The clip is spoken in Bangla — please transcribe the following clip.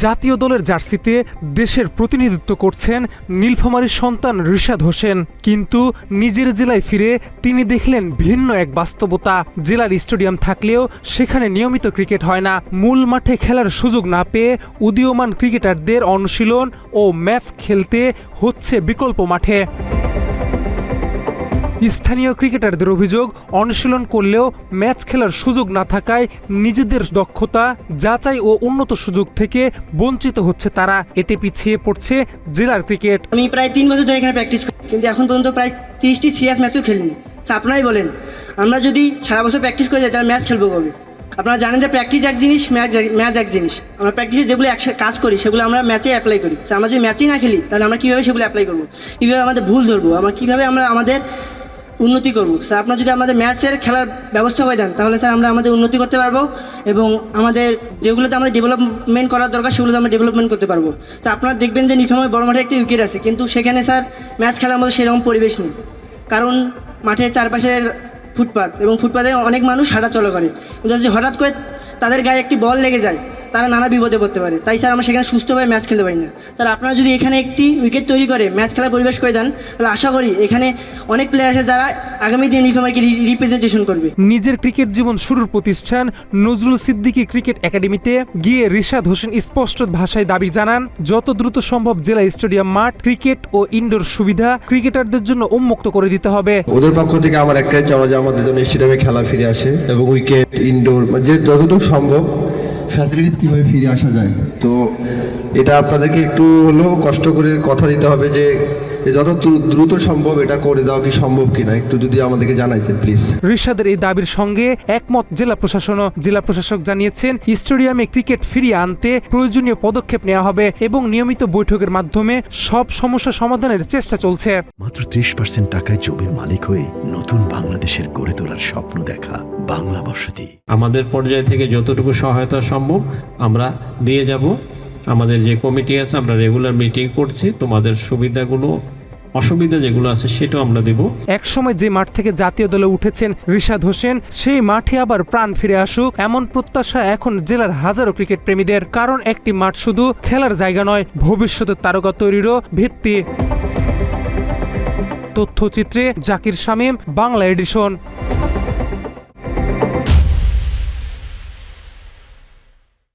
জাতীয় দলের জার্সিতে দেশের প্রতিনিধিত্ব করছেন নীলফামারীর সন্তান রিশাদ হোসেন, কিন্তু নিজের জেলায় ফিরে তিনি দেখলেন ভিন্ন এক বাস্তবতা। জেলার স্টেডিয়াম থাকলেও সেখানে নিয়মিত ক্রিকেট হয় না। মূল মাঠে খেলার সুযোগ না পেয়ে উদীয়মান ক্রিকেটারদের অনুশীলন ও ম্যাচ খেলতে হচ্ছে বিকল্প মাঠে। স্থানীয় ক্রিকেটারদের অভিযোগ, অনুশীলন করলেও ম্যাচ খেলার সুযোগ না থাকায় নিজেদের দক্ষতা যাচাই ও উন্নত সুযোগ থেকে বঞ্চিত হচ্ছে তারা। এতে পিছিয়ে পড়ছে জেলার ক্রিকেট। আমি প্রায় 3 বছর ধরে এখানে প্র্যাকটিস করি, কিন্তু এখন পর্যন্ত প্রায় 30টি সিরিয়াস ম্যাচও খেলিনি। আপনারাই বলেন, আমরা যদি সারা বছর প্র্যাকটিস করে যাই তাহলে ম্যাচ খেলবো কবে? আপনারা জানেন যে প্র্যাকটিস এক জিনিস, ম্যাচ এক জিনিস। আমরা প্র্যাকটিসে যেগুলো কাজ করি সেগুলো আমরা ম্যাচে অ্যাপ্লাই করি। আমরা যদি ম্যাচেই না খেলি তাহলে আমরা কীভাবে সেগুলো অ্যাপ্লাই করবো? কীভাবে আমাদের ভুল ধরবো? কীভাবে আমরা আমাদের উন্নতি করবো? স্যার, আপনারা যদি আমাদের ম্যাচের খেলার ব্যবস্থা করে দেন তাহলে স্যার আমরা আমাদের উন্নতি করতে পারবো এবং আমাদের যেগুলোতে আমাদের ডেভেলপমেন্ট করার দরকার সেগুলোতে আমরা ডেভেলপমেন্ট করতে পারবো। স্যার, আপনারা দেখবেন যে নীলফামারী বড় মাঠে একটি উইকেট আছে, কিন্তু সেখানে স্যার ম্যাচ খেলার মতো সেরকম পরিবেশ নেই, কারণ মাঠের চারপাশের ফুটপাথ এবং ফুটপাথে অনেক মানুষ হাঁটা চলা করে, কিন্তু যদি হঠাৎ করে তাদের গায়ে একটি বল লেগে যায় তারা নানা বিপদে পড়তে পারে। তাই স্যার আমরা সেখানে সুস্থভাবে ম্যাচ খেলতে পারি না। স্যার, আপনারা যদি এখানে একটি উইকেট তৈরি করে ম্যাচ খেলার পরিবেশ করে দেন তাহলে আশা করি এখানে অনেক প্লেয়ার আছে যারা আগামী দিনে নীলফামারীকে রিপ্রেজেন্টেশন করবে। নিজের ক্রিকেট জীবন শুরুর প্রতিষ্ঠান নজরুল সিদ্দিকী ক্রিকেট একাডেমিতে গিয়ে রিশাদ হোসেন স্পষ্ট ভাষায় দাবি জানান, যত দ্রুত সম্ভব জেলা স্টেডিয়াম মাঠ, ক্রিকেট ও ইনডোর সুবিধা ক্রিকেটারদের জন্য উন্মুক্ত করে দিতে হবে। ওদের পক্ষ থেকে আমার একটাই চাওয়া যে আমাদের জন্য স্টেডিয়ামে খেলা ফিরে আসে এবং উইকেট, ইনডোর, যে যতটুকু সম্ভব ফ্যাসিলিটিস কীভাবে ফিরে আসা যায়। তো এটা আপনাদেরকে একটু হলেও কষ্ট করে কথা দিতে হবে যে যত দ্রুত সম্ভব এটা করে দেওয়া কি সম্ভব কিনা, একটু যদি আমাদেরকে জানাইতেন প্লিজ। রিশাদের এই দাবির সঙ্গে একমত জেলা প্রশাসনও। জেলা প্রশাসক জানিয়েছেন, স্টেডিয়ামে ক্রিকেট ফিরিয়ে আনতে প্রয়োজনীয় পদক্ষেপ নেওয়া হবে এবং নিয়মিত বৈঠকের মাধ্যমে সব সমস্যা সমাধানের চেষ্টা চলছে। মাত্র 30% টাকায় জমির মালিক হয়ে নতুন বাংলাদেশের গড়ে তোলার স্বপ্ন দেখা বাংলা বসতি। আমাদের পর্যায় থেকে যতটুকু সহায়তা সম্ভব আমরা দিয়ে যাব। আমাদের যে কমিটি আছে আমরা রেগুলার মিটিং করছি, তোমাদের সুবিধাগুলো অসুবিধা যেগুলো আছে সেটাও আমরা দেব। একসময় যে মাঠ থেকে জাতীয় দলে উঠেছেন রিশাদ হোসেন, সেই মাঠে আবার প্রাণ ফিরে আসুক এমন প্রত্যাশা এখন জেলার হাজারো ক্রিকেট প্রেমীদের। কারণ একটি মাঠ শুধু খেলার জায়গা নয়, ভবিষ্যতের তারকা তৈরিরও ভিত্তি। তথ্যচিত্রে জাকির শামীম, বাংলা এডিশন।